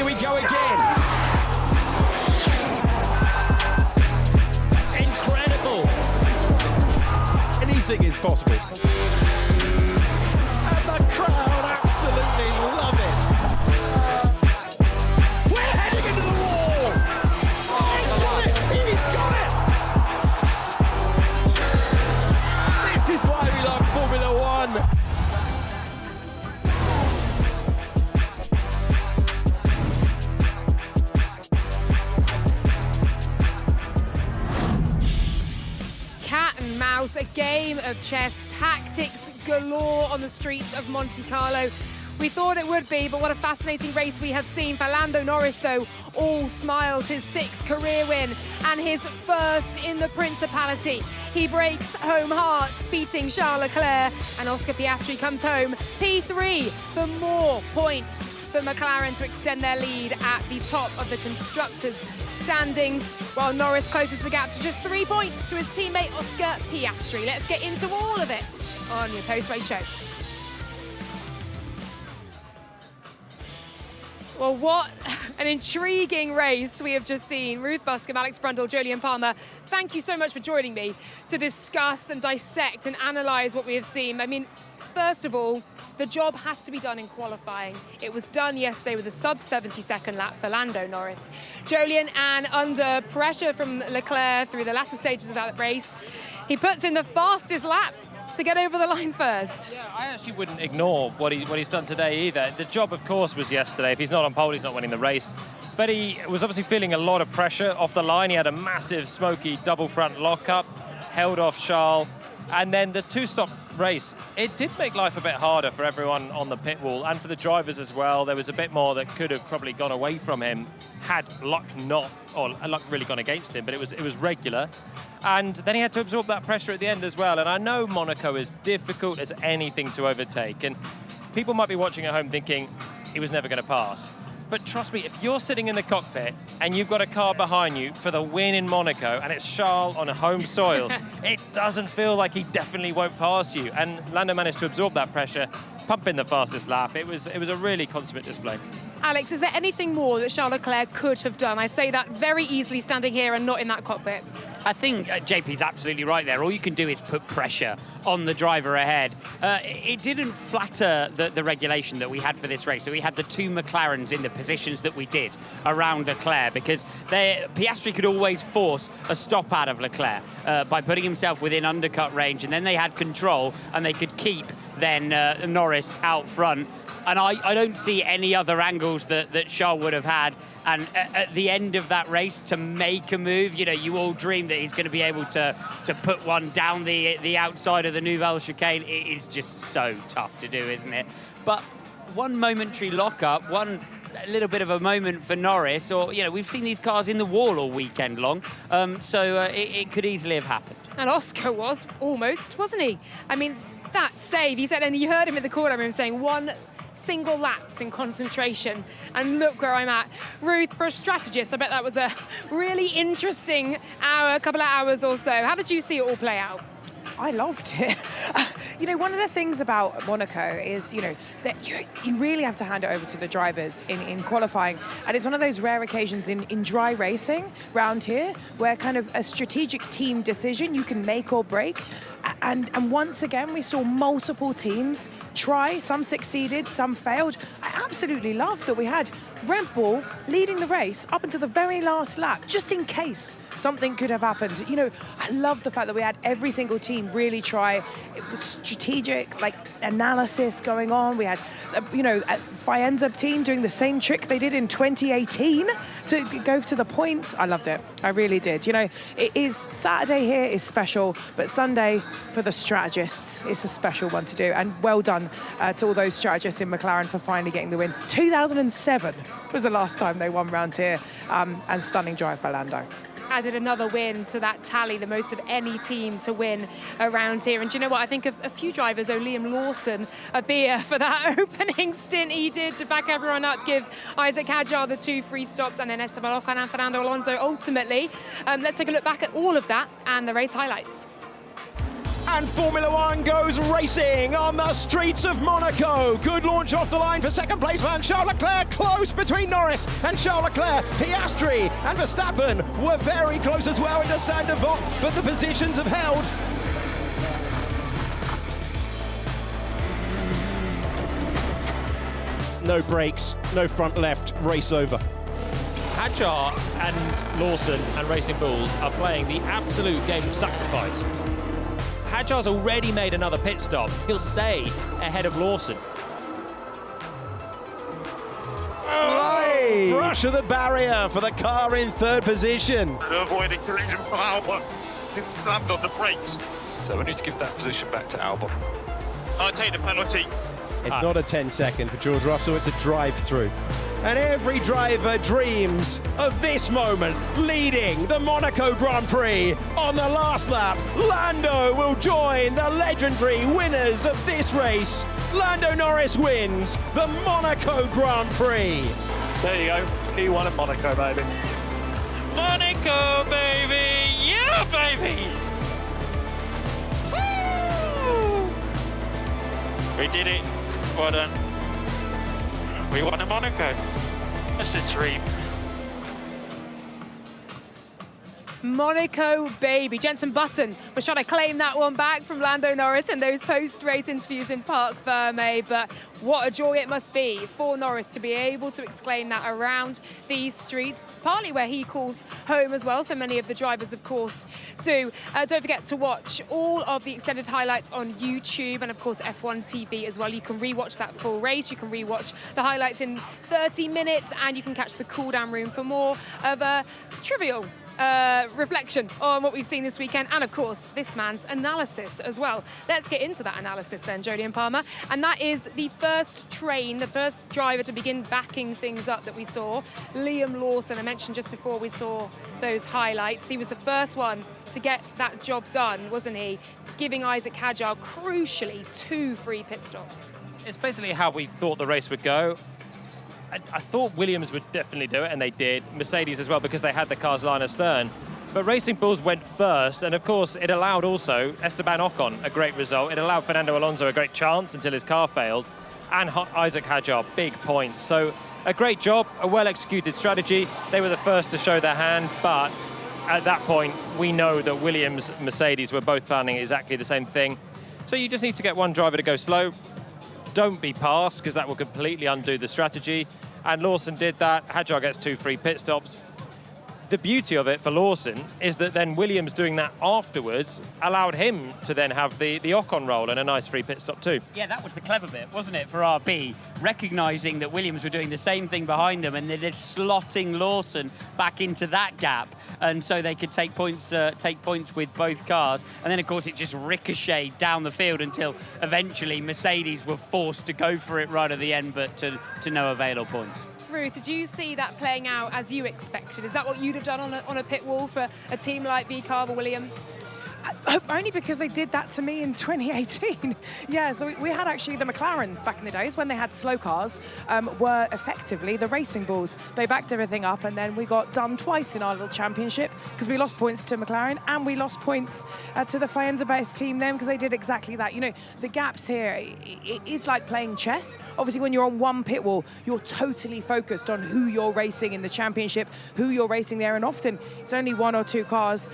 here we go again. Incredible. Anything is possible. And the crowd absolutely love it. We're heading into the wall. Oh, he's got it. He's got it. This is why we love Formula One. Cat and mouse, a game of chess, tactics galore on the streets of Monte Carlo. We thought it would be, but what a fascinating race we have seen. For Lando Norris, though, all smiles, his 6th career win and his 1st in the Principality. He breaks home hearts, beating Charles Leclerc, and Oscar Piastri comes home P3 for more points for McLaren to extend their lead at the top of the Constructors' standings, while Norris closes the gap to just 3 points to his teammate Oscar Piastri. Let's get into all of it on your post-race show. Well, what an intriguing race we have just seen. Ruth Buscombe, Alex Brundle, Jolyon Palmer, thank you so much for joining me to discuss and dissect and analyse what we have seen. I mean, first of all, the job has to be done in qualifying. It was done yesterday with a sub-70-second lap for Lando Norris. Jolyon, and under pressure from Leclerc through the latter stages of that race, he puts in the fastest lap to get over the line first. Yeah, I actually wouldn't ignore what he's done today either. The job, of course, was yesterday. If he's not on pole, he's not winning the race. But he was obviously feeling a lot of pressure off the line. He had a massive, smoky double front lockup, held off Charles. And then the 2-stop race, it did make life a bit harder for everyone on the pit wall and for the drivers as well. There was a bit more that could have probably gone away from him had luck really gone against him, but it was regular. And then he had to absorb that pressure at the end as well. And I know Monaco is difficult as anything to overtake. And people might be watching at home thinking he was never going to pass. But trust me, if you're sitting in the cockpit and you've got a car behind you for the win in Monaco and it's Charles on a home soil, it doesn't feel like he definitely won't pass you. And Lando managed to absorb that pressure, pump in the fastest lap. It was a really consummate display. Alex, is there anything more that Charles Leclerc could have done? I say that very easily standing here and not in that cockpit. I think JP's absolutely right there. All you can do is put pressure on the driver ahead. It didn't flatter the regulation that we had for this race. So we had the 2 McLarens in the positions that we did around Leclerc, because Piastri could always force a stop out of Leclerc by putting himself within undercut range, and then they had control and they could keep then Norris out front. And I don't see any other angles that Charles would have had. And at the end of that race, to make a move, you know, you all dream that he's going to be able to put one down the outside of the Nouvelle chicane. It is just so tough to do, isn't it? But one momentary lockup, one little bit of a moment for Norris, or, you know, we've seen these cars in the wall all weekend long, so it could easily have happened. And Oscar was almost, wasn't he? I mean, that save, he said, and you heard him in the corner room saying, 1 single lapse in concentration, and look where I'm at. Ruth, for a strategist, I bet that was a really interesting hour, couple of hours or so. How did you see it all play out? I loved it. You know, one of the things about Monaco is, you know, that you really have to hand it over to the drivers in qualifying. And it's one of those rare occasions in dry racing round here where kind of a strategic team decision you can make or break. And once again, we saw multiple teams try. Some succeeded, some failed. I absolutely loved that we had Red Bull leading the race up until the very last lap, just in case something could have happened. You know, I love the fact that we had every single team really try with strategic, like, analysis going on. We had, you know, a Faenza team doing the same trick they did in 2018 to go to the points. I loved it. I really did. You know, it is, Saturday here is special, but Sunday for the strategists, it's a special one to do. And well done to all those strategists in McLaren for finally getting the win. 2007 was the last time they won round here, and stunning drive by Lando. Added another win to that tally, the most of any team to win around here. And do you know what? I think of a few drivers owe Liam Lawson a beer for that opening stint he did to back everyone up, give Isaac Hadjar the 2 free stops, and then Esteban Ocon and Fernando Alonso ultimately. Let's take a look back at all of that and the race highlights. And Formula One goes racing on the streets of Monaco. Good launch off the line for second placeman Charles Leclerc, close between Norris and Charles Leclerc. Piastri and Verstappen were very close as well into Sainte-Devote, but the positions have held. No brakes, no front left, race over. Hadjar and Lawson and Racing Bulls are playing the absolute game of sacrifice. Hadjar's already made another pit stop. He'll stay ahead of Lawson. Oh, brush of the barrier for the car in third position. Avoiding collision from Albon. Just slammed on the brakes. So we need to give that position back to Albon. I'll take the penalty. It's not a 10-second for George Russell, it's a drive-through. And every driver dreams of this moment, leading the Monaco Grand Prix. On the last lap, Lando will join the legendary winners of this race. Lando Norris wins the Monaco Grand Prix. There you go. P1 at Monaco, baby. Monaco, baby! Yeah, baby! Woo! We did it. Well done. We won in Monaco. That's a dream. Monaco, baby. Jenson Button was trying to claim that one back from Lando Norris in those post-race interviews in Parc Ferme, but what a joy it must be for Norris to be able to exclaim that around these streets, partly where he calls home as well, so many of the drivers, of course, do. Don't forget to watch all of the extended highlights on YouTube and, of course, F1 TV as well. You can rewatch that full race, you can rewatch the highlights in 30 minutes, and you can catch the cool-down room for more of a trivial reflection on what we've seen this weekend, and of course this man's analysis as well. Let's get into that analysis then, Jodie and Palmer, and that is the first driver to begin backing things up that we saw, Liam Lawson. I mentioned just before we saw those highlights, he was the first one to get that job done, wasn't he? Giving Isaac Hadjar crucially 2 free pit stops. It's basically how we thought the race would go. I thought Williams would definitely do it, and they did. Mercedes as well, because they had the cars line astern. But Racing Bulls went first, and of course it allowed also Esteban Ocon a great result. It allowed Fernando Alonso a great chance until his car failed, and Isaac Hadjar big points. So a great job, a well-executed strategy. They were the first to show their hand, but at that point we know that Williams, Mercedes were both planning exactly the same thing. So you just need to get one driver to go slow. Don't be passed, because that will completely undo the strategy. And Lawson did that. Hadjar gets 2 free pit stops. The beauty of it for Lawson is that then Williams doing that afterwards allowed him to then have the Ocon roll and a nice free pit stop too. Yeah, that was the clever bit, wasn't it, for RB? Recognising that Williams were doing the same thing behind them, and they're just slotting Lawson back into that gap, and so they could take points with both cars. And then, of course, it just ricocheted down the field until eventually Mercedes were forced to go for it right at the end, but to no avail or points. Ruth, did you see that playing out as you expected? Is that what you'd have done on a pit wall for a team like V-Carver Williams? Only because they did that to me in 2018. Yeah, so we had actually the McLarens back in the days when they had slow cars, were effectively the Racing Bulls. They backed everything up, and then we got done twice in our little championship because we lost points to McLaren and we lost points to the Faenza-based team then, because they did exactly that. You know, the gaps here, it's like playing chess. Obviously, when you're on one pit wall, you're totally focused on who you're racing in the championship, who you're racing there, and often it's only 1 or 2 cars,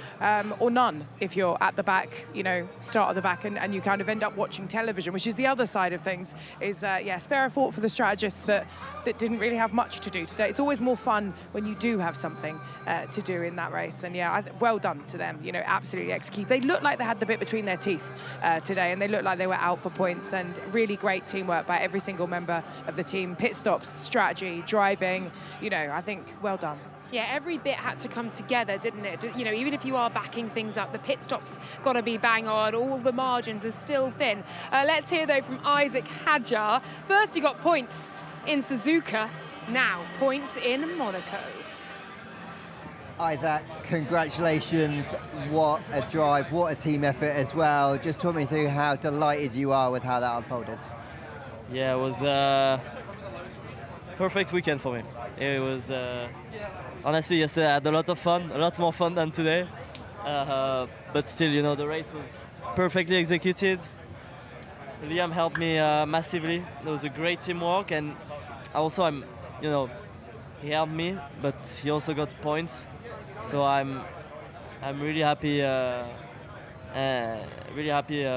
or none if you're at the back, you know, start at the back, and you kind of end up watching television, which is the other side of things. Is spare a thought for the strategists that didn't really have much to do today. It's always more fun when you do have something to do in that race, and yeah, well done to them. You know, absolutely execute. They looked like they had the bit between their teeth today, and they looked like they were out for points, and really great teamwork by every single member of the team. Pit stops, strategy, driving, you know, I think well done. Yeah, every bit had to come together, didn't it? You know, even if you are backing things up, the pit stops got to be bang on. All the margins are still thin. Let's hear, though, from Isaac Hadjar. First, he got points in Suzuka. Now, points in Monaco. Isaac, congratulations. What a drive, what a team effort as well. Just talk me through how delighted you are with how that unfolded. Yeah, it was perfect weekend for me. It was honestly, yesterday I had a lot of fun, a lot more fun than today. But still, you know, the race was perfectly executed. Liam helped me massively. It was a great teamwork, and also he helped me, but he also got points. So I'm really happy,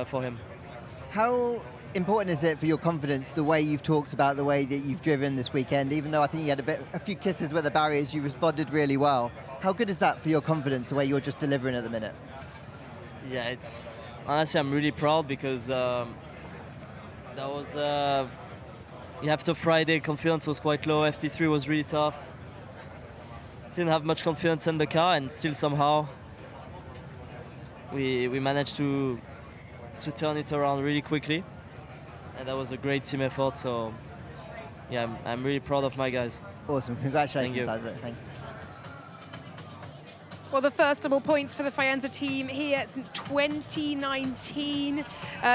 for him. How important is it for your confidence, the way you've talked about the way that you've driven this weekend? Even though I think you had a few kisses with the barriers, you responded really well. How good is that for your confidence, the way you're just delivering at the minute? Yeah, it's honestly, I'm really proud because that was after Friday, confidence was quite low. FP3 was really tough. Didn't have much confidence in the car, and still somehow we managed to turn it around really quickly, and that was a great team effort. So yeah, I'm really proud of my guys. Awesome, congratulations, Thank you. Isaac. Thank you. Well, the first double points for the Faenza team here since 2019.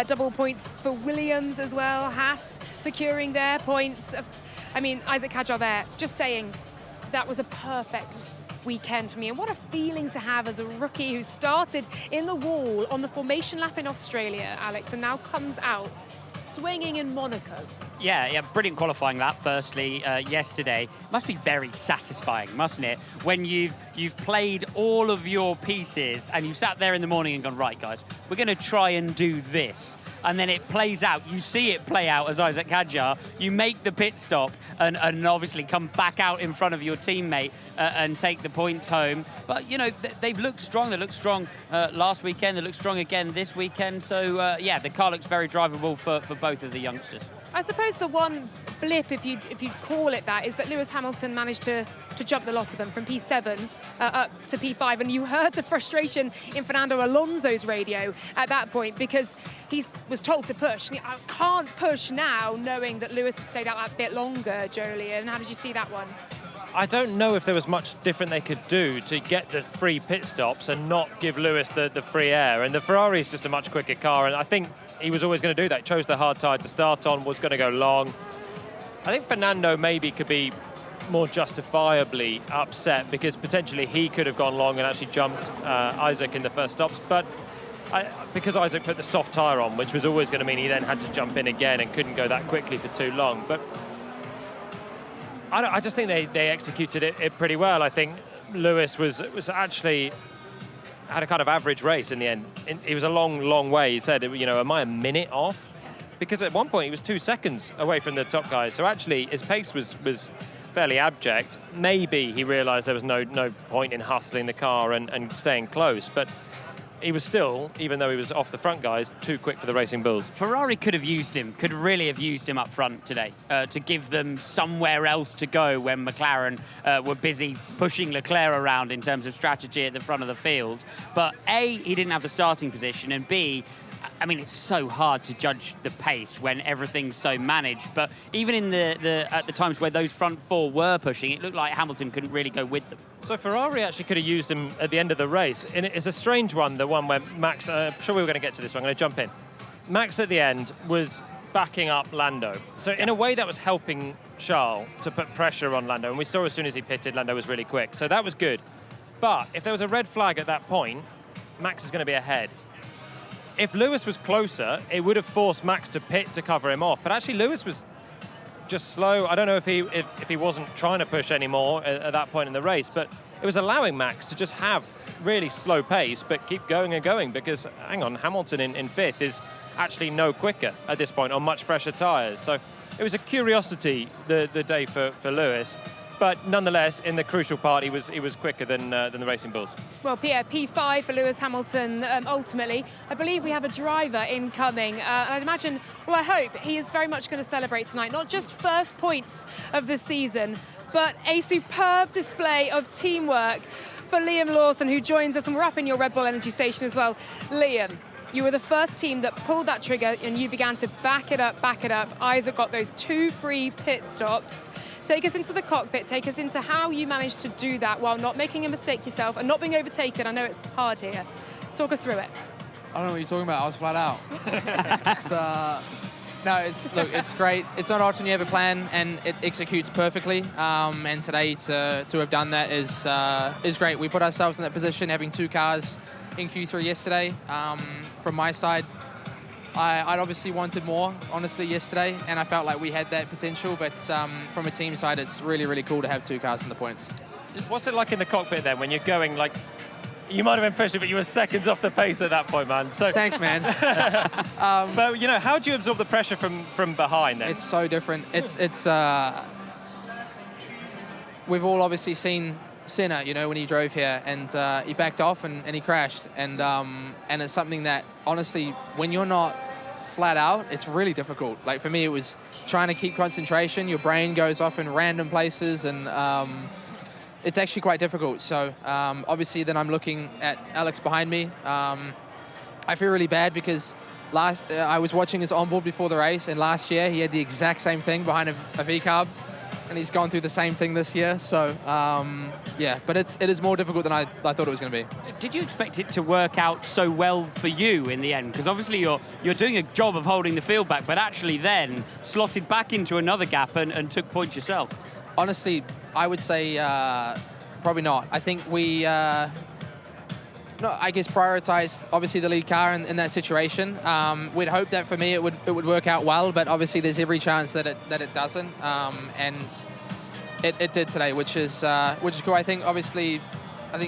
Double points for Williams as well. Haas securing their points. I mean, Isaac Kadjar there, just saying that was a perfect weekend for me. And what a feeling to have as a rookie who started in the wall on the formation lap in Australia, Alex, and now comes out swinging in Monaco. Yeah, brilliant qualifying lap, firstly, yesterday. Must be very satisfying, mustn't it? When you've played all of your pieces and you've sat there in the morning and gone, right, guys, we're going to try and do this. And then it plays out. You see it play out as Isaac Kadjar. You make the pit stop and obviously come back out in front of your teammate and take the points home. But, you know, they've looked strong. They looked strong last weekend. They looked strong again this weekend. So, yeah, the car looks very drivable for both of the youngsters. I suppose the one blip, if you call it that, is that Lewis Hamilton managed to jump the lot of them from P7 up to P5, and you heard the frustration in Fernando Alonso's radio at that point because he was told to push. I can't push now, knowing that Lewis had stayed out that bit longer, Jolien. How did you see that one? I don't know if there was much different they could do to get the free pit stops and not give Lewis the free air. And the Ferrari is just a much quicker car, and I think he was always going to do that. Chose the hard tyre to start on, was going to go long. I think Fernando maybe could be more justifiably upset because potentially he could have gone long and actually jumped Isaac in the first stops. But because Isaac put the soft tyre on, which was always going to mean he then had to jump in again and couldn't go that quickly for too long. But I just think they executed it pretty well. I think Lewis was actually had a kind of average race in the end. It was a long way. He said, you know, am I a minute off? Because at one point he was 2 seconds away from the top guys. So actually his pace was fairly abject. Maybe he realised there was no point in hustling the car and staying close. But he was still, even though he was off the front guys, too quick for the Racing Bulls. Ferrari could really have used him up front today to give them somewhere else to go when McLaren were busy pushing Leclerc around in terms of strategy at the front of the field. But A, he didn't have the starting position, and B, I mean, it's so hard to judge the pace when everything's so managed. But even in at the times where those front four were pushing, it looked like Hamilton couldn't really go with them. So Ferrari actually could have used him at the end of the race. And it's a strange one, the one where Max, I'm sure we were going to get to this one, I'm going to jump in. Max at the end was backing up Lando. So in a way that was helping Charles to put pressure on Lando. And we saw as soon as he pitted, Lando was really quick. So that was good. But if there was a red flag at that point, Max is going to be ahead. If Lewis was closer, it would have forced Max to pit to cover him off. But actually, Lewis was just slow. I don't know if he wasn't trying to push anymore at that point in the race, but it was allowing Max to just have really slow pace, but keep going and going because, hang on, Hamilton in fifth is actually no quicker at this point on much fresher tyres. So it was a curiosity the day for Lewis. But nonetheless, in the crucial part, he was quicker than the Racing Bulls. Well, Pierre, P5 for Lewis Hamilton, ultimately. I believe we have a driver incoming. I'd imagine, well, I hope he is very much going to celebrate tonight. Not just first points of the season, but a superb display of teamwork for Liam Lawson, who joins us. And we're up in your Red Bull Energy Station as well. Liam, you were the first team that pulled that trigger and you began to back it up. Isaac got those 2 free pit stops. Take us into the cockpit, take us into how you managed to do that while not making a mistake yourself and not being overtaken. I know it's hard here. Talk us through it. I don't know what you're talking about. I was flat out. Look, it's great. It's not often you have a plan and it executes perfectly. And today to have done that is great. We put ourselves in that position, having 2 cars in Q3 yesterday. from my side, I'd obviously wanted more, honestly, yesterday, and I felt like we had that potential, but from a team side, it's really, really cool to have 2 cars in the points. What's it like in the cockpit then when you're going, like, you might have been pushing, but you were seconds off the pace at that point, man. So thanks, man. But, you know, how do you absorb the pressure from behind then? It's so different. We've all obviously seen Senna, you know, when he drove here, and he backed off and he crashed. And it's something that, honestly, when you're not flat out, it's really difficult. Like, for me, it was trying to keep concentration. Your brain goes off in random places, and it's actually quite difficult. So obviously then I'm looking at Alex behind me. I feel really bad because I was watching his onboard before the race, and last year he had the exact same thing behind a V-carb, and he's gone through the same thing this year. So yeah, but it is more difficult than I thought it was going to be. Did you expect it to work out so well for you in the end? Because obviously you're doing a job of holding the field back, but actually then slotted back into another gap and took points yourself. Honestly, I would say probably not. I think we, I guess, prioritized obviously the lead car in that situation. We'd hoped that for me it would work out well, but obviously there's every chance that it doesn't, and it did today, which is cool. I think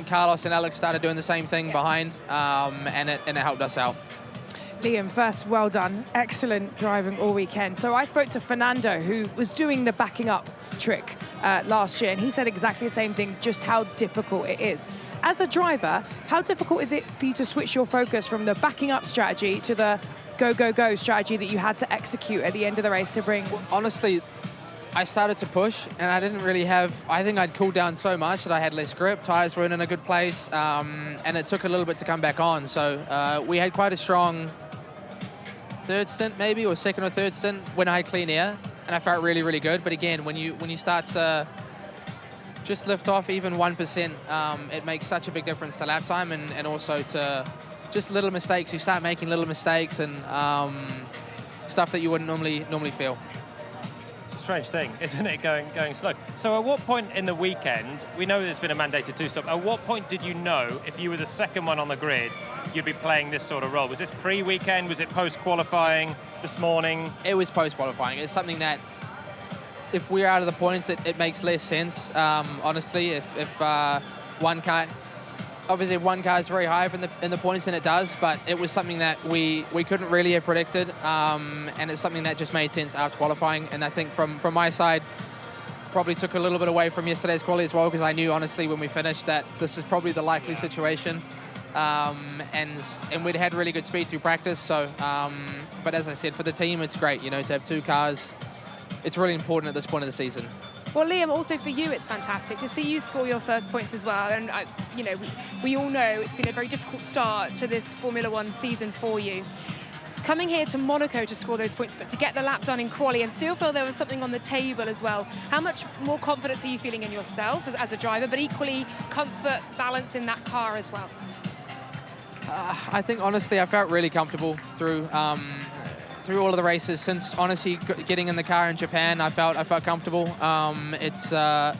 Carlos and Alex started doing the same thing behind, and it helped us out. Liam, first, well done. Excellent driving all weekend. So I spoke to Fernando, who was doing the backing up trick last year, and he said exactly the same thing, just how difficult it is. As a driver, how difficult is it for you to switch your focus from the backing up strategy to the go, go, go strategy that you had to execute at the end of the race to bring? Well, honestly, I started to push, and I didn't really have, I think I'd cooled down so much that I had less grip, tires weren't in a good place, and it took a little bit to come back on. So we had quite a strong third stint maybe, or second or third stint when I had clean air, and I felt really, really good. But again, when you start to just lift off even 1%, it makes such a big difference to lap time, and also to just little mistakes. You start making little mistakes and stuff that you wouldn't normally feel. It's a strange thing, isn't it, going slow? So at what point in the weekend, we know there's been a mandated 2-stop, at what point did you know if you were the second one on the grid, you'd be playing this sort of role? Was this pre-weekend? Was it post-qualifying this morning? It was post-qualifying. It's something that if we're out of the points, it makes less sense, honestly. If one car, obviously if one car is very high up in the points, then it does, but it was something that we couldn't really have predicted, and it's something that just made sense after qualifying. And I think from my side, probably took a little bit away from yesterday's quality as well, because I knew honestly when we finished that this was probably the likely situation. And we'd had really good speed through practice, so but as I said, for the team it's great, you know, to have 2 cars. It's really important at this point of the season. Well, Liam, also for you, it's fantastic to see you score your first points as well. And, you know, we all know it's been a very difficult start to this Formula One season for you. Coming here to Monaco to score those points, but to get the lap done in quali and still feel there was something on the table as well. How much more confidence are you feeling in yourself as a driver, but equally comfort, balance in that car as well? I think, honestly, I felt really comfortable through all of the races since, honestly, getting in the car in Japan. I felt comfortable. It's a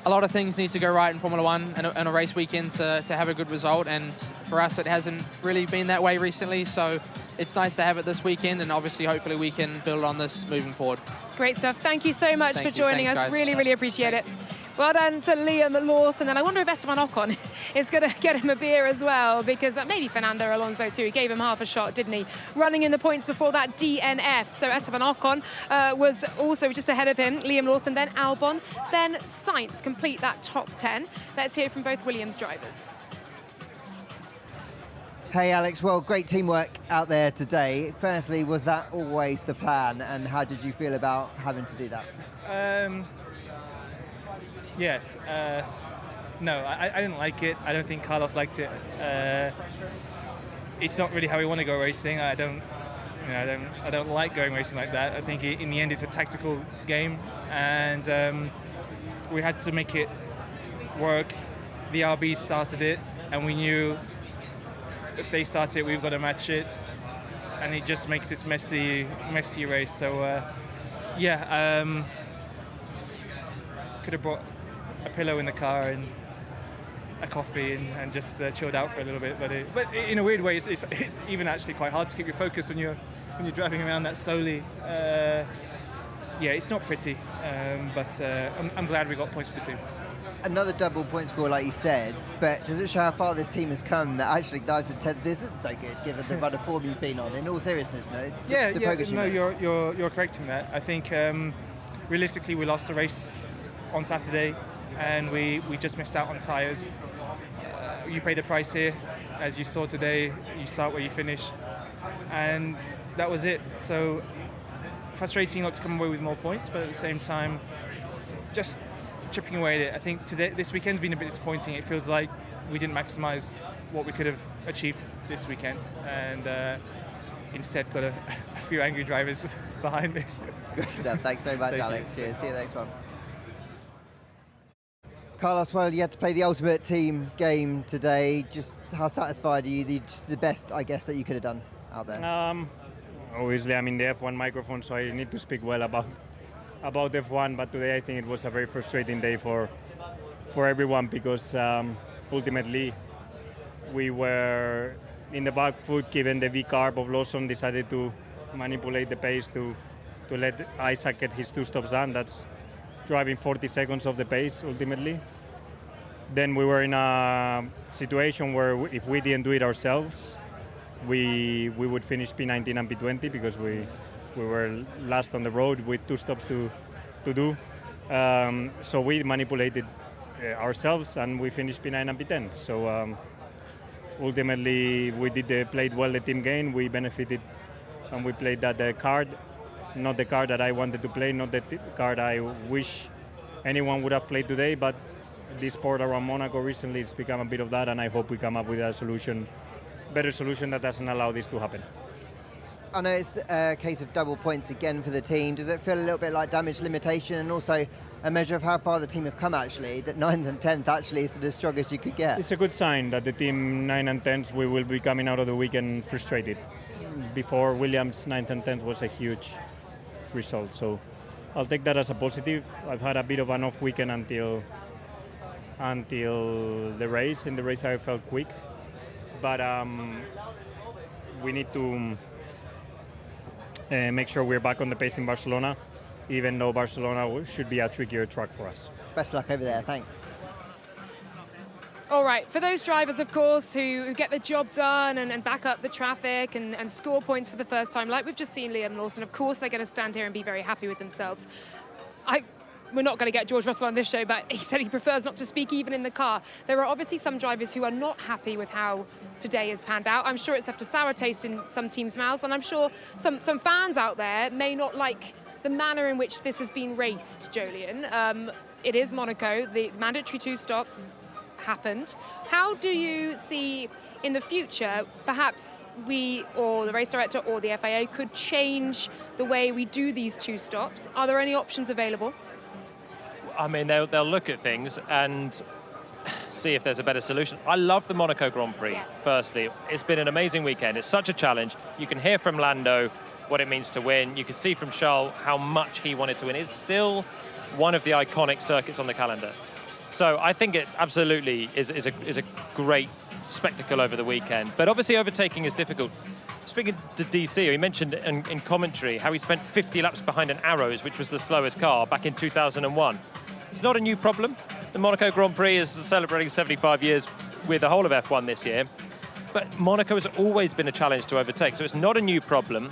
lot of things need to go right in Formula One and a race weekend to have a good result, and for us it hasn't really been that way recently, so it's nice to have it this weekend, and obviously hopefully we can build on this moving forward. Great stuff. Thank you so much for joining us. Guys. Really appreciate it. Well done to Liam Lawson, and I wonder if Esteban Ocon is going to get him a beer as well, because maybe Fernando Alonso too. He gave him half a shot, didn't he? Running in the points before that DNF. So Esteban Ocon was also just ahead of him. Liam Lawson, then Albon, then Sainz complete that top 10. Let's hear from both Williams drivers. Hey Alex, well, great teamwork out there today. Firstly, was that always the plan, and how did you feel about having to do that? Yes. No, I didn't like it. I don't think Carlos liked it. It's not really how we want to go racing. I don't like going racing like that. I think in the end it's a tactical game, and we had to make it work. The RB started it, and we knew if they started it, we've got to match it, and it just makes this messy race. So could have brought a pillow in the car and a coffee and just chilled out for a little bit. But in a weird way, it's even actually quite hard to keep your focus when you're driving around that slowly. Yeah, it's not pretty, but I'm glad we got points for the team. Another double point score, like you said, but does it show how far this team has come that actually 9th and 10th isn't so good, given the run of form you've been on? In all seriousness, no? The progress you made. You're correct in that. I think realistically we lost the race on Saturday, and we just missed out on tyres. You pay the price here, as you saw today. You start where you finish, and that was it. So frustrating not to come away with more points, but at the same time, just chipping away at it. I think this weekend's been a bit disappointing. It feels like we didn't maximise what we could have achieved this weekend, and instead got a few angry drivers behind me. Good stuff. Thanks very much, Alex. Cheers. See you next one. Carlos, well, you had to play the ultimate team game today. Just how satisfied are you? The best, I guess, that you could have done out there. Obviously, I'm in the F1 microphone, so I need to speak well about F1. But today, I think it was a very frustrating day for everyone, because ultimately we were in the back foot, given the V-carb of Lawson decided to manipulate the pace to let Isaac get his 2 stops done. That's driving 40 seconds off the pace ultimately. Then we were in a situation where if we didn't do it ourselves, we would finish P19 and P20, because we were last on the road with 2 stops to do. So we manipulated ourselves and we finished P9 and P10. So ultimately we played well the team game. We benefited and we played that card. Not the card that I wanted to play, not the card I wish anyone would have played today, but this sport around Monaco recently, it's become a bit of that, and I hope we come up with a better solution that doesn't allow this to happen. I know it's a case of double points again for the team. Does it feel a little bit like damage limitation, and also a measure of how far the team have come actually, that 9th and 10th actually is as strong as you could get? It's a good sign that the team 9th and 10th, we will be coming out of the weekend frustrated. Before, Williams 9th and 10th was a huge result, so I'll take that as a positive. I've had a bit of an off weekend until the race. In the race I felt quick, but we need to make sure we're back on the pace in Barcelona, even though Barcelona should be a trickier track for us. Best luck over there, thanks. All right, for those drivers, of course, who get the job done and back up the traffic and score points for the first time, like we've just seen Liam Lawson, of course they're going to stand here and be very happy with themselves. We're not going to get George Russell on this show, but he said he prefers not to speak even in the car. There are obviously some drivers who are not happy with how today has panned out. I'm sure it's left a sour taste in some teams' mouths, and I'm sure some fans out there may not like the manner in which this has been raced, Jolien. It is Monaco, the mandatory 2-stop happened. How do you see in the future, perhaps we or the race director or the FIA could change the way we do these 2 stops? Are there any options available? I mean, they'll look at things and see if there's a better solution. I love the Monaco Grand Prix, firstly. It's been an amazing weekend. It's such a challenge. You can hear from Lando what it means to win. You can see from Charles how much he wanted to win. It's still one of the iconic circuits on the calendar. So I think it absolutely is a great spectacle over the weekend. But obviously overtaking is difficult. Speaking to DC, he mentioned in commentary how he spent 50 laps behind an Arrows, which was the slowest car, back in 2001. It's not a new problem. The Monaco Grand Prix is celebrating 75 years with the whole of F1 this year. But Monaco has always been a challenge to overtake, so it's not a new problem.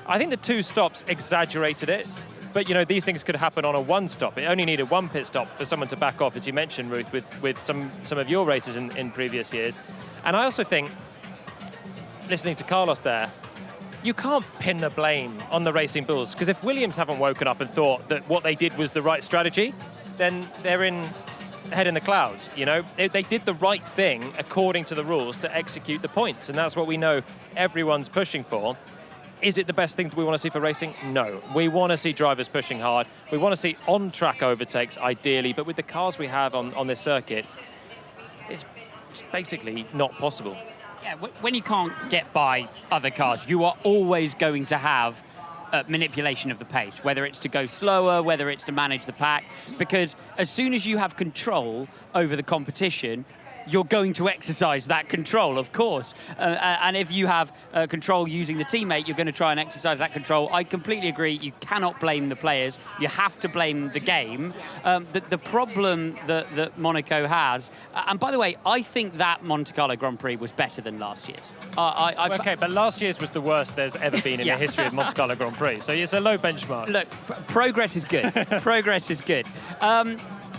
I think the 2 stops exaggerated it. But, you know, these things could happen on a 1 stop. It only needed 1 pit stop for someone to back off, as you mentioned, Ruth, with some of your races in previous years. And I also think, listening to Carlos there, you can't pin the blame on the Racing Bulls, because if Williams haven't woken up and thought that what they did was the right strategy, then they're head in the clouds, you know? They did the right thing according to the rules to execute the points, and that's what we know everyone's pushing for. Is it the best thing we want to see for racing? No. We want to see drivers pushing hard. We want to see on-track overtakes, ideally, but with the cars we have on this circuit, it's basically not possible. Yeah, when you can't get by other cars, you are always going to have manipulation of the pace, whether it's to go slower, whether it's to manage the pack, because as soon as you have control over the competition, you're going to exercise that control, of course. And if you have control using the teammate, you're going to try and exercise that control. I completely agree. You cannot blame the players. You have to blame the game. The problem that Monaco has, and by the way, I think that Monte Carlo Grand Prix was better than last year's. Okay, but last year's was the worst there's ever been in the history of Monte Carlo Grand Prix, so it's a low benchmark. Look, progress is good. Progress is good.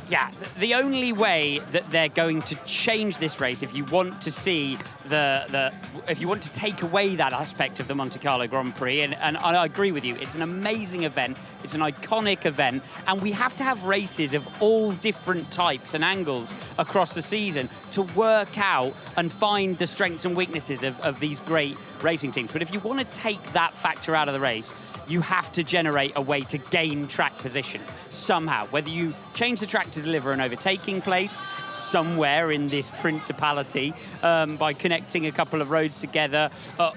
Yeah, the only way that they're going to change this race, if you want to see if you want to take away that aspect of the Monte Carlo Grand Prix, and I agree with you, it's an amazing event, it's an iconic event, and we have to have races of all different types and angles across the season to work out and find the strengths and weaknesses of these great racing teams. But if you want to take that factor out of the race, you have to generate a way to gain track position somehow. Whether you change the track to deliver an overtaking place somewhere in this principality by connecting a couple of roads together,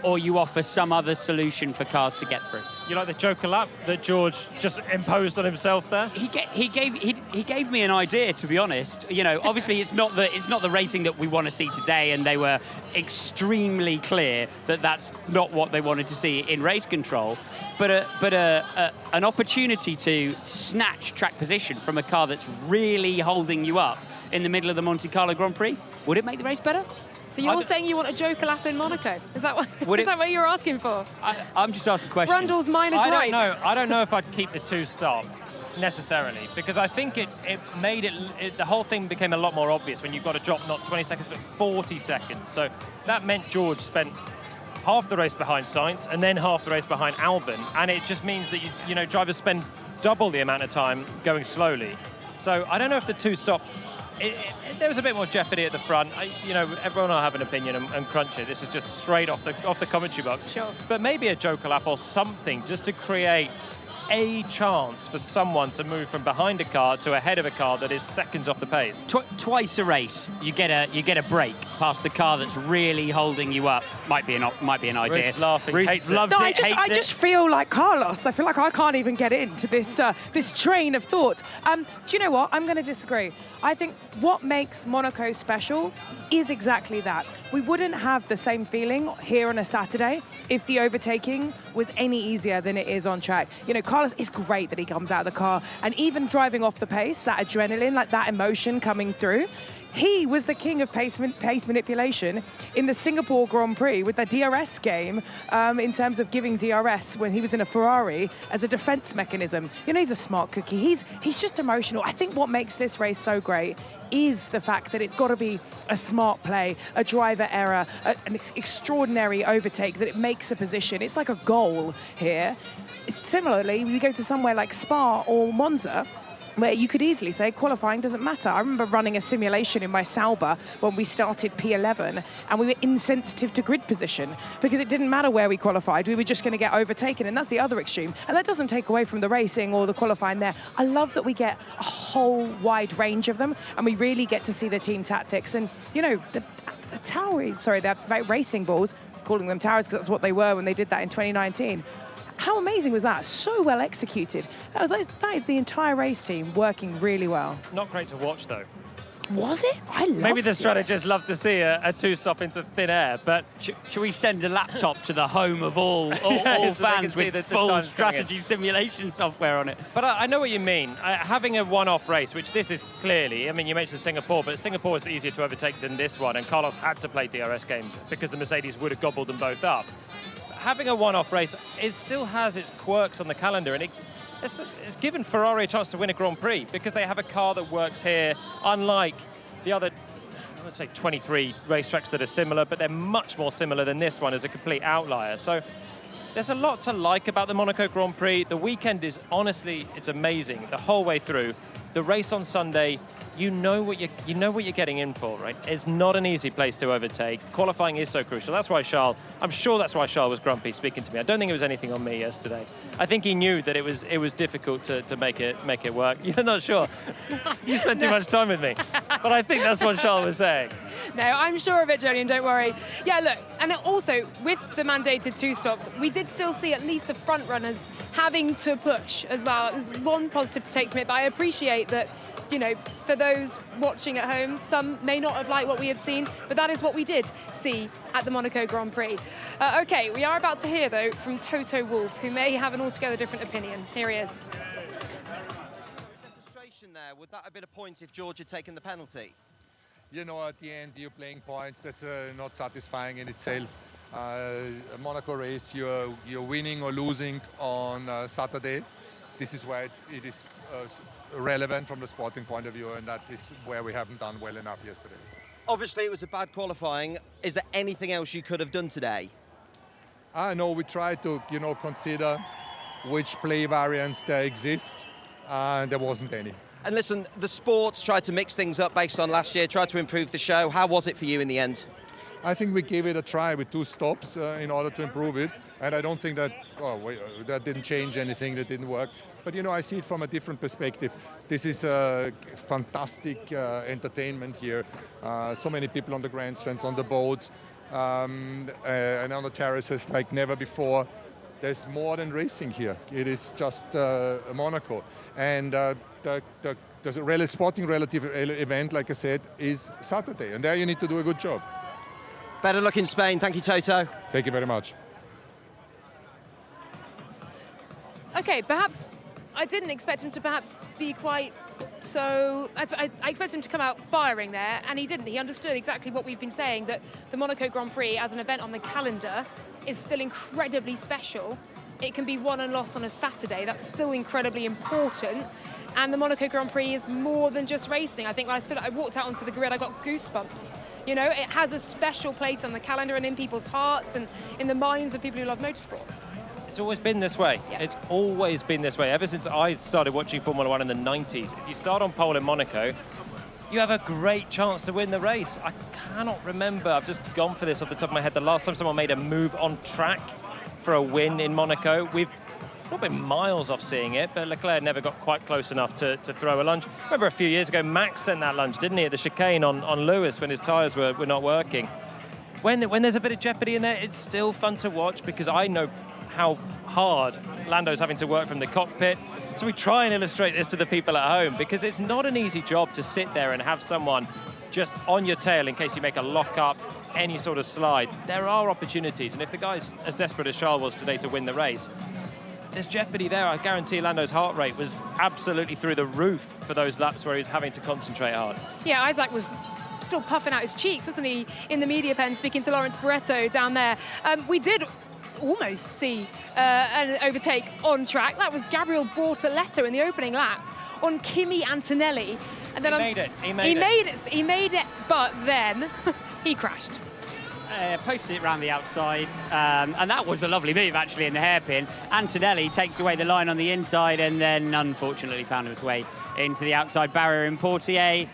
or you offer some other solution for cars to get through. You like the Joker lap that George just imposed on himself there? He gave me an idea, to be honest. You know, obviously it's not the racing that we want to see today, and they were extremely clear that that's not what they wanted to see in race control. But an opportunity to snatch track position from a car that's really holding you up in the middle of the Monte Carlo Grand Prix, would it make the race better? So you're saying you want a Joker lap in Monaco? Is that what you're asking for? I'm just asking questions. Brundle's minor gripe. I don't know if I'd keep the two-stop necessarily, because I think it made it the whole thing became a lot more obvious when you've got to drop not 20 seconds but 40 seconds. So that meant George spent half the race behind Sainz and then half the race behind Albon, and it just means that you know drivers spend double the amount of time going slowly. So I don't know if the two-stop. There was a bit more jeopardy at the front. Everyone will have an opinion and crunch it. This is just straight off the commentary box. Sure. But maybe a Joker lap or something just to create a chance for someone to move from behind a car to ahead of a car that is seconds off the pace. Twice a race, you get a break past the car that's really holding you up. Might be an idea. Ruth's laughing. Ruth hates loves it. it. I just feel like Carlos. I feel like I can't even get into this train of thought. Do you know what? I'm going to disagree. I think what makes Monaco special is exactly that. We wouldn't have the same feeling here on a Saturday if the overtaking was any easier than it is on track. You know, Carlos, it's great that he comes out of the car, and even driving off the pace, that adrenaline, like that emotion coming through. He was the king of pace manipulation in the Singapore Grand Prix with the DRS game, in terms of giving DRS when he was in a Ferrari as a defense mechanism. You know, he's a smart cookie. He's just emotional. I think what makes this race so great is the fact that it's got to be a smart play, a driver error, an extraordinary overtake, that it makes a position. It's like a goal here. Similarly, we go to somewhere like Spa or Monza, where you could easily say qualifying doesn't matter. I remember running a simulation in my Sauber when we started P11, and we were insensitive to grid position because it didn't matter where we qualified. We were just going to get overtaken, and that's the other extreme. And that doesn't take away from the racing or the qualifying there. I love that we get a whole wide range of them, and we really get to see the team tactics. And, you know, the racing balls, calling them towers because that's what they were when they did that in 2019. How amazing was that? So well executed. That is the entire race team working really well. Not great to watch, though. Was it? I loved it. Maybe the strategists love to see a two-stop into thin air, but... Should we send a laptop to the home of all fans with full strategy simulation software on it? But I know what you mean. Having a one-off race, which this is clearly, I mean, you mentioned Singapore, but Singapore is easier to overtake than this one, and Carlos had to play DRS games because the Mercedes would have gobbled them both up. Having a one-off race, it still has its quirks on the calendar, and it's given Ferrari a chance to win a Grand Prix because they have a car that works here, unlike the other, let's say, 23 racetracks that are similar, but they're much more similar than this one as a complete outlier. So there's a lot to like about the Monaco Grand Prix. The weekend is, honestly, it's amazing the whole way through. The race on Sunday, you know what you're getting in for, right? It's not an easy place to overtake. Qualifying is so crucial. That's why I'm sure that's why Charles was grumpy speaking to me. I don't think it was anything on me yesterday. I think he knew that it was difficult to make it work. You're not sure. You spent too much time with me. But I think that's what Charles was saying. No, I'm sure of it, Jolyon, don't worry. Yeah, look, and also, with the mandated two stops, we did still see at least the front runners having to push as well. There's one positive to take from it, but I appreciate that you know, for those watching at home, some may not have liked what we have seen, but that is what we did see at the Monaco Grand Prix. Okay, we are about to hear, though, from Toto Wolff, who may have an altogether different opinion. Here he is. Frustration there. Would that have been a point if George had taken the penalty? You know, at the end, you're playing points. That's not satisfying in itself. A Monaco race, you're winning or losing on Saturday. This is why it is relevant from the sporting point of view, and that is where we haven't done well enough yesterday. Obviously, it was a bad qualifying. Is there anything else you could have done today? I know we tried to, you know, consider which play variants there exist, and there wasn't any. And listen, the sports tried to mix things up based on last year, tried to improve the show. How was it for you in the end? I think we gave it a try with 2 stops in order to improve it, and I don't think that that didn't change anything, that didn't work. But you know, I see it from a different perspective. This is a fantastic entertainment here. So many people on the grandstands, on the boats, and on the terraces like never before. There's more than racing here. It is just Monaco, and the sporting relative event, like I said, is Saturday, and there you need to do a good job. Better luck in Spain. Thank you, Toto. Thank you very much. Okay, perhaps I didn't expect him to perhaps be quite so... I expected him to come out firing there, and he didn't. He understood exactly what we've been saying, that the Monaco Grand Prix as an event on the calendar is still incredibly special. It can be won and lost on a Saturday. That's still incredibly important. And the Monaco Grand Prix is more than just racing. I think when I walked out onto the grid, I got goosebumps. You know, it has a special place on the calendar and in people's hearts and in the minds of people who love motorsport. It's always been this way. Yeah. It's always been this way. Ever since I started watching Formula One in the 90s, if you start on pole in Monaco, you have a great chance to win the race. I cannot remember, I've just gone for this off the top of my head, the last time someone made a move on track for a win in Monaco. We've not been miles off seeing it, but Leclerc never got quite close enough to throw a lunge. Remember a few years ago, Max sent that lunge, didn't he, at the chicane on Lewis when his tyres were not working. When there's a bit of jeopardy in there, it's still fun to watch because I know how hard Lando's having to work from the cockpit. So we try and illustrate this to the people at home because it's not an easy job to sit there and have someone just on your tail in case you make a lock-up, any sort of slide. There are opportunities, and if the guy's as desperate as Charles was today to win the race, there's jeopardy there. I guarantee Lando's heart rate was absolutely through the roof for those laps where he was having to concentrate hard. Yeah, Isaac was still puffing out his cheeks, wasn't he, in the media pen, speaking to Lawrence Barretto down there. We did almost see an overtake on track. That was Gabriel Bortoleto in the opening lap on Kimi Antonelli. And then He made it, but then he crashed. Posted it around the outside, and that was a lovely move actually in the hairpin. Antonelli takes away the line on the inside and then unfortunately found his way into the outside barrier in Portier.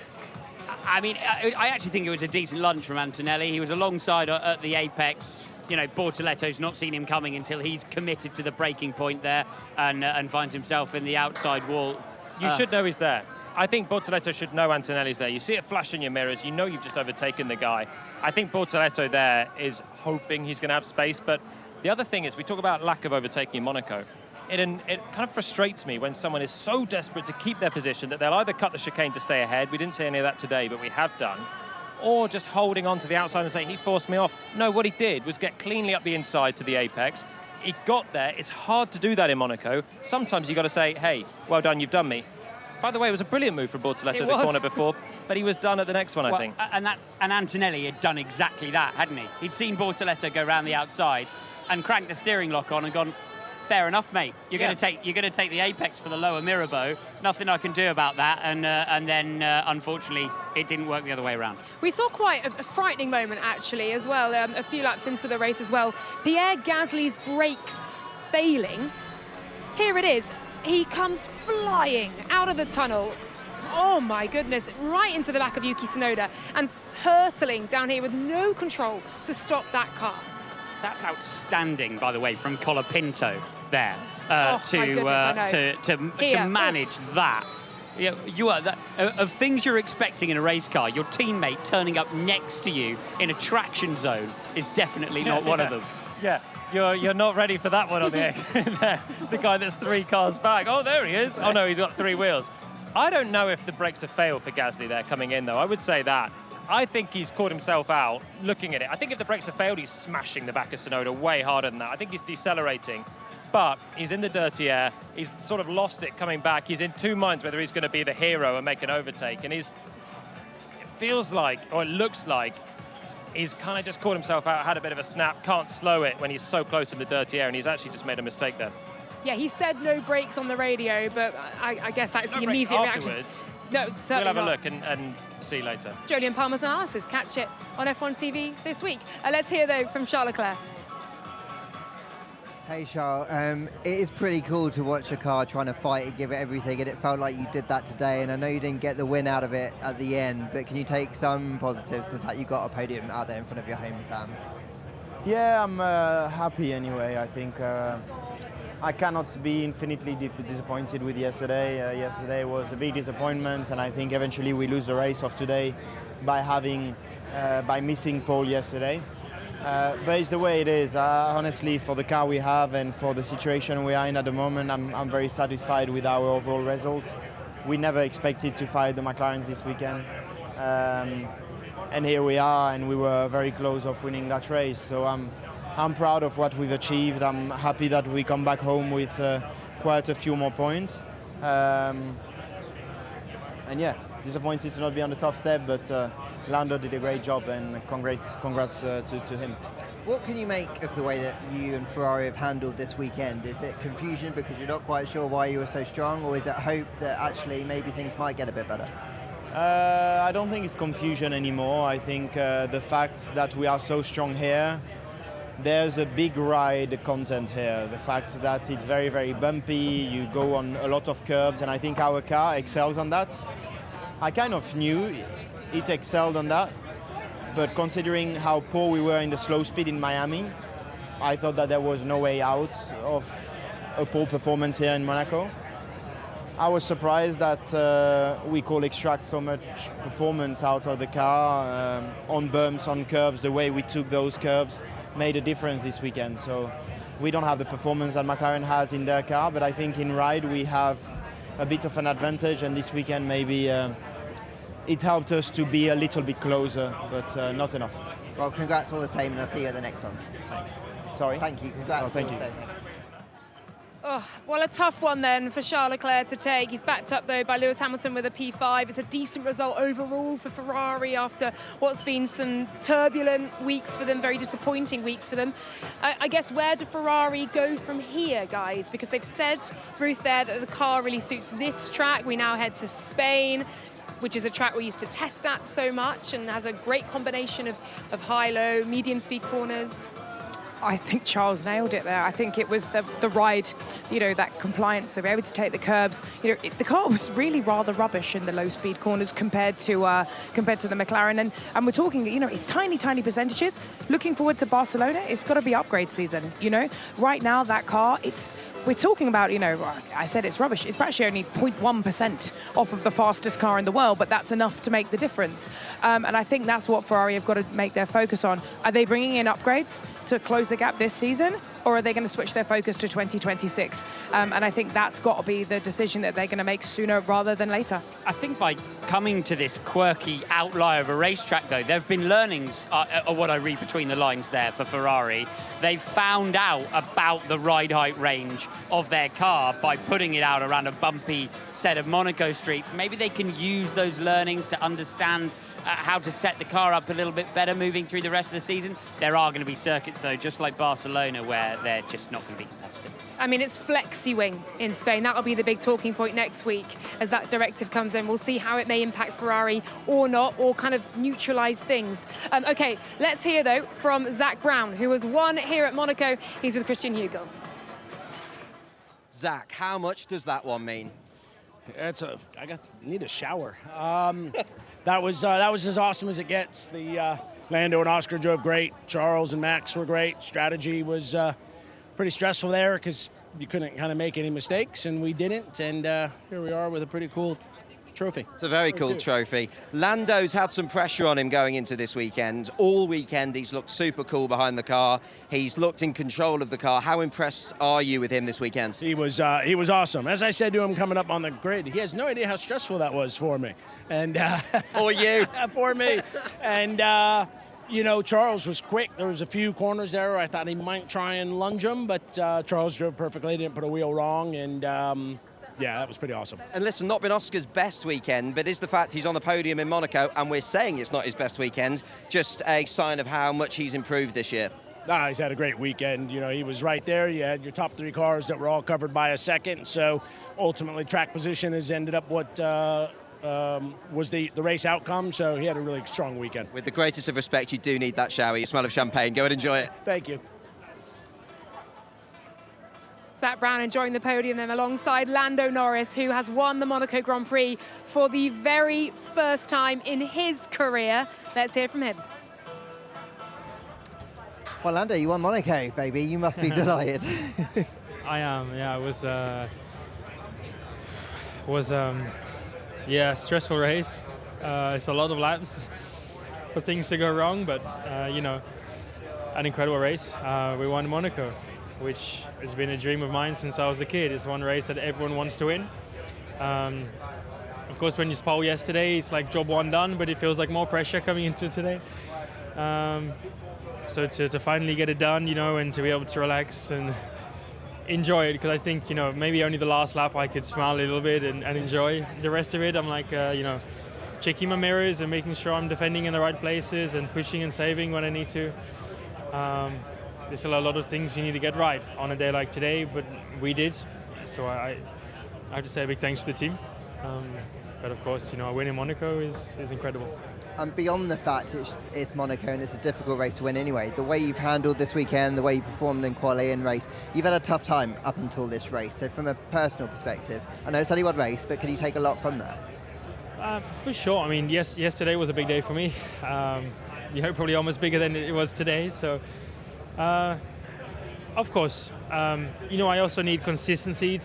I mean, I actually think it was a decent lunge from Antonelli. He was alongside at the apex. You know, Bortoletto's not seen him coming until he's committed to the braking point there and finds himself in the outside wall. You should know he's there. I think Bortoleto should know Antonelli's there. You see it flash in your mirrors, you know you've just overtaken the guy. I think Bortoleto there is hoping he's going to have space, but the other thing is we talk about lack of overtaking in Monaco. It kind of frustrates me when someone is so desperate to keep their position that they'll either cut the chicane to stay ahead, we didn't see any of that today, but we have done, or just holding on to the outside and saying, he forced me off. No, what he did was get cleanly up the inside to the apex. He got there. It's hard to do that in Monaco. Sometimes you've got to say, hey, well done, you've done me. By the way, it was a brilliant move from Bortoleto at the corner before, but he was done at the next one, I think. And Antonelli had done exactly that, hadn't he? He'd seen Bortoleto go round the outside and cranked the steering lock on and gone, fair enough, mate. You're going to take the apex for the lower Mirabeau. Nothing I can do about that. And then, unfortunately, it didn't work the other way around. We saw quite a frightening moment, actually, as well, a few laps into the race as well. Pierre Gasly's brakes failing. Here it is. He comes flying out of the tunnel. Oh, my goodness, right into the back of Yuki Tsunoda and hurtling down here with no control to stop that car. That's outstanding, by the way, from Colapinto there to manage that. You are of things you're expecting in a race car. Your teammate turning up next to you in a traction zone is definitely not one of them. Yeah, you're not ready for that one on the exit there. The guy that's 3 cars back. Oh, there he is. Oh no, he's got 3 wheels. I don't know if the brakes have failed for Gasly there coming in, though. I would say that. I think he's caught himself out looking at it. I think if the brakes have failed, he's smashing the back of Tsunoda way harder than that. I think he's decelerating, but he's in the dirty air. He's sort of lost it coming back. He's in two minds whether he's going to be the hero and make an overtake. And it feels like, or it looks like, he's kind of just caught himself out, had a bit of a snap, can't slow it when he's so close in the dirty air, and he's actually just made a mistake there. Yeah, he said no brakes on the radio, but I guess that's the immediate reaction. No, certainly We'll have not. a look and see later. Jolyon Palmer's analysis. Catch it on F1 TV this week. Let's hear, though, from Charles Leclerc. Hey Charles, it is pretty cool to watch a car trying to fight and give it everything, and it felt like you did that today, and I know you didn't get the win out of it at the end, but can you take some positives to the fact you got a podium out there in front of your home fans? Yeah, I'm happy anyway. I think I cannot be infinitely disappointed with yesterday. Yesterday was a big disappointment, and I think eventually we lose the race of today by missing pole yesterday. But it's the way it is. Honestly, for the car we have and for the situation we are in at the moment, I'm very satisfied with our overall result. We never expected to fight the McLarens this weekend. And here we are, and we were very close of winning that race. So I'm proud of what we've achieved. I'm happy that we come back home with quite a few more points. And yeah, disappointed to not be on the top step, but Lando did a great job, and congrats to him. What can you make of the way that you and Ferrari have handled this weekend? Is it confusion because you're not quite sure why you were so strong, or is it hope that actually maybe things might get a bit better? I don't think it's confusion anymore. I think the fact that we are so strong here, there's a big ride content here. The fact that it's very, very bumpy, you go on a lot of curbs, and I think our car excels on that. I kind of knew it excelled on that, but considering how poor we were in the slow speed in Miami, I thought that there was no way out of a poor performance here in Monaco. I was surprised that we could extract so much performance out of the car on bumps, on curbs. The way we took those curbs made a difference this weekend. So we don't have the performance that McLaren has in their car, but I think in ride we have a bit of an advantage, and this weekend maybe it helped us to be a little bit closer, but not enough. Well, congrats all the same, and I'll see you at the next one. Thanks. Sorry? Thank you. Congrats. Oh, thank all you. the same. Oh, well, a tough one then for Charles Leclerc to take. He's backed up, though, by Lewis Hamilton with a P5. It's a decent result overall for Ferrari after what's been some turbulent weeks for them, very disappointing weeks for them. I guess, where do Ferrari go from here, guys? Because they've said, Ruth, there, that the car really suits this track. We now head to Spain, which is a track we used to test at so much and has a great combination of high-low, medium-speed corners. I think Charles nailed it there. I think it was the ride, you know, that compliance. They were able to take the curbs. You know, the car was really rather rubbish in the low-speed corners compared to the McLaren. And we're talking, you know, it's tiny percentages. Looking forward to Barcelona, it's got to be upgrade season. You know, right now that car, we're talking about, you know, I said it's rubbish. It's actually only 0.1% off of the fastest car in the world, but that's enough to make the difference. And I think that's what Ferrari have got to make their focus on. Are they bringing in upgrades to close the gap this season, or are they going to switch their focus to 2026? And I think that's got to be the decision that they're going to make sooner rather than later. I think by coming to this quirky outlier of a racetrack, though, there have been learnings, are what I read between the lines there for Ferrari. They've found out about the ride height range of their car by putting it out around a bumpy set of Monaco streets. Maybe they can use those learnings to understand how to set the car up a little bit better moving through the rest of the season. There are going to be circuits, though, just like Barcelona, where they're just not going to be competitive. I mean, it's flexi-wing in Spain. That'll be the big talking point next week as that directive comes in. We'll see how it may impact Ferrari or not, or kind of neutralise things. OK, let's hear, though, from Zach Brown, who has won here at Monaco. He's with Christian Hugel. Zach, how much does that one mean? I need a shower. That was as awesome as it gets. The Lando and Oscar drove great. Charles and Max were great. Strategy was pretty stressful there because you couldn't kind of make any mistakes, and we didn't. And here we are with a pretty cool trophy. It's a very cool trophy. Lando's had some pressure on him going into this weekend. All weekend he's looked super cool behind the car. He's looked in control of the car. How impressed are you with him this weekend? He was awesome. As I said to him coming up on the grid, he has no idea how stressful that was for me. And for you. For me. And you know, Charles was quick. There was a few corners there where I thought he might try and lunge him, but Charles drove perfectly, didn't put a wheel wrong, and yeah, that was pretty awesome. And listen, not been Oscar's best weekend, but is the fact he's on the podium in Monaco, and we're saying it's not his best weekend, just a sign of how much he's improved this year? He's had a great weekend. You know, he was right there. You had your top 3 cars that were all covered by a second, so ultimately track position has ended up what was the race outcome, so he had a really strong weekend. With the greatest of respect, you do need that shower. You smell of champagne. Go and enjoy it. Thank you. Zach Brown enjoying the podium then alongside Lando Norris, who has won the Monaco Grand Prix for the very first time in his career. Let's hear from him. Well, Lando, you won Monaco, baby. You must be delighted. I am, yeah. It was yeah, stressful race. It's a lot of laps for things to go wrong, but you know, an incredible race. We won Monaco, which has been a dream of mine since I was a kid. It's one race that everyone wants to win. Of course, when you pole yesterday, it's like job one done, but it feels like more pressure coming into today. So to finally get it done, you know, and to be able to relax and enjoy it, because I think, you know, maybe only the last lap I could smile a little bit and enjoy. The rest of it, I'm like, you know, checking my mirrors and making sure I'm defending in the right places and pushing and saving when I need to. There's still a lot of things you need to get right on a day like today, but we did. So I have to say a big thanks to the team. But of course, you know, a win in Monaco is incredible. And beyond the fact it's Monaco and it's a difficult race to win anyway, the way you've handled this weekend, the way you performed in quali and race, you've had a tough time up until this race. So from a personal perspective, I know it's only one race, but can you take a lot from that? For sure. I mean, yesterday was a big day for me. You know, probably almost bigger than it was today. So, of course, you know, I also need consistency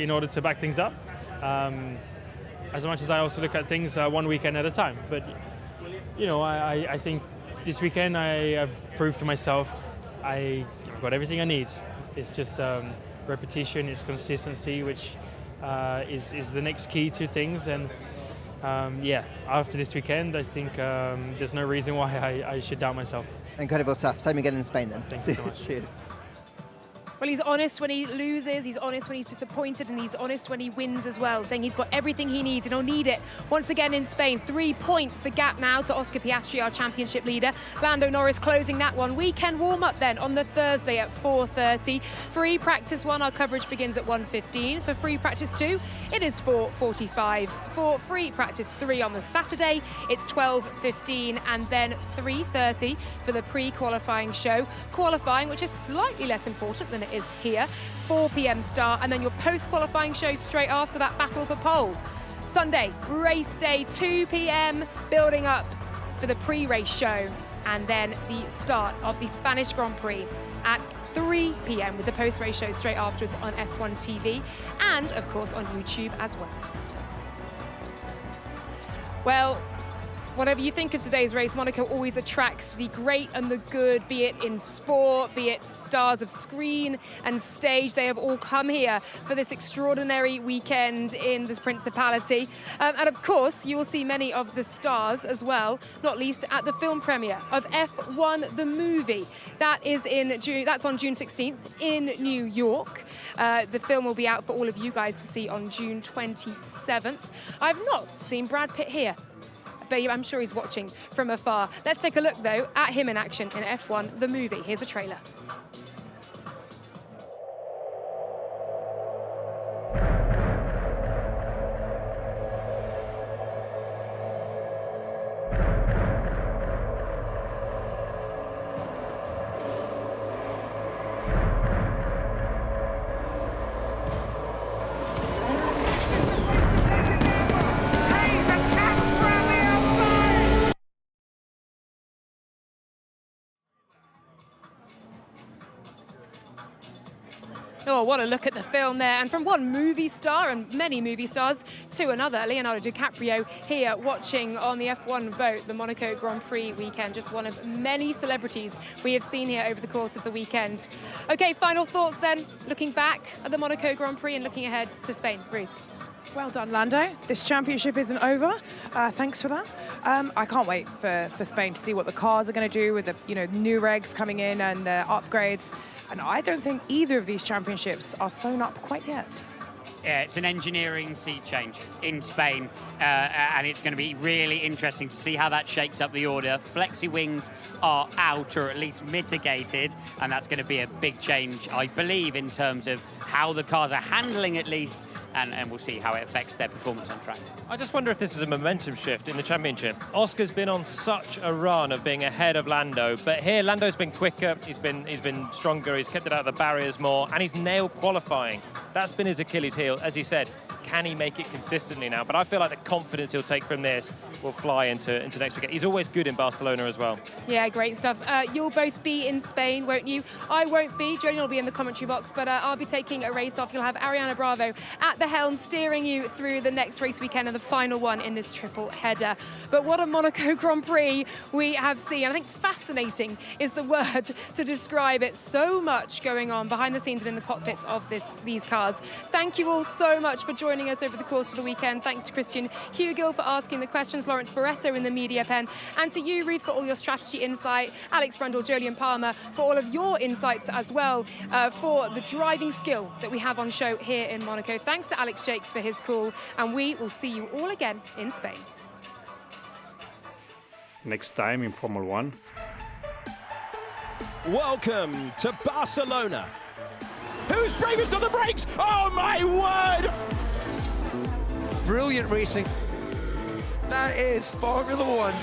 in order to back things up. As much as I also look at things one weekend at a time. But you know, I think this weekend I have proved to myself I've got everything I need. It's just repetition, it's consistency, which is the next key to things. And yeah, after this weekend, I think there's no reason why I should doubt myself. Incredible stuff. Same again in Spain then. Thank you so much. Cheers. Well, he's honest when he loses, he's honest when he's disappointed, and he's honest when he wins as well, saying he's got everything he needs and he'll need it once again in Spain. 3 points, the gap now to Oscar Piastri, our championship leader. Lando Norris closing that one. Weekend warm-up then on the Thursday at 4:30. Free practice 1, our coverage begins at 1:15. For free practice 2, it is 4:45. For free practice 3 on the Saturday, it's 12:15, and then 3:30 for the pre-qualifying show. Qualifying, which is slightly less important than it is here, 4 p.m. start, and then your post-qualifying show straight after that battle for pole. Sunday, race day, 2 p.m, building up for the pre-race show, and then the start of the Spanish Grand Prix at 3 p.m. with the post-race show straight afterwards on F1 TV, and of course on YouTube as well. Well, whatever you think of today's race, Monaco always attracts the great and the good, be it in sport, be it stars of screen and stage. They have all come here for this extraordinary weekend in this Principality. And of course, you will see many of the stars as well, not least at the film premiere of F1 the movie. That is in June. That's on June 16th in New York. The film will be out for all of you guys to see on June 27th. I've not seen Brad Pitt here, but I'm sure he's watching from afar. Let's take a look, though, at him in action in F1 the movie. Here's a trailer. Oh, what a look at the film there. And from one movie star and many movie stars to another, Leonardo DiCaprio here watching on the F1 boat, the Monaco Grand Prix weekend. Just one of many celebrities we have seen here over the course of the weekend. Okay, final thoughts then, looking back at the Monaco Grand Prix and looking ahead to Spain. Ruth. Well done, Lando. This championship isn't over. Thanks for that. I can't wait for Spain to see what the cars are going to do with the new regs coming in and the upgrades. And I don't think either of these championships are sewn up quite yet. Yeah, it's an engineering seat change in Spain, and it's going to be really interesting to see how that shakes up the order. Flexi wings are out, or at least mitigated, and that's going to be a big change, I believe, in terms of how the cars are handling at least, and we'll see how it affects their performance on track. I just wonder if this is a momentum shift in the championship. Oscar's been on such a run of being ahead of Lando, but here Lando's been quicker, he's been stronger, he's kept it out of the barriers more, and he's nailed qualifying. That's been his Achilles heel. As he said, can he make it consistently now? But I feel like the confidence he'll take from this will fly into next weekend. He's always good in Barcelona as well. Yeah, great stuff. You'll both be in Spain, won't you? I won't be. Jolien will be in the commentary box, but I'll be taking a race off. You'll have Ariana Bravo at the helm, steering you through the next race weekend and the final one in this triple header. But what a Monaco Grand Prix we have seen. I think fascinating is the word to describe it. So much going on behind the scenes and in the cockpits of these cars. Thank you all so much for joining us over the course of the weekend. Thanks to Christian Hugill for asking the questions, Lawrence Barretto in the media pen, and to you, Ruth, for all your strategy insight, Alex Brundle, Jolien Palmer, for all of your insights as well, for the driving skill that we have on show here in Monaco. Thanks to Alex Jakes for his call, and we will see you all again in Spain. Next time in Formula One. Welcome to Barcelona. Who's bravest on the brakes? Oh my word! Brilliant racing. That is Formula One.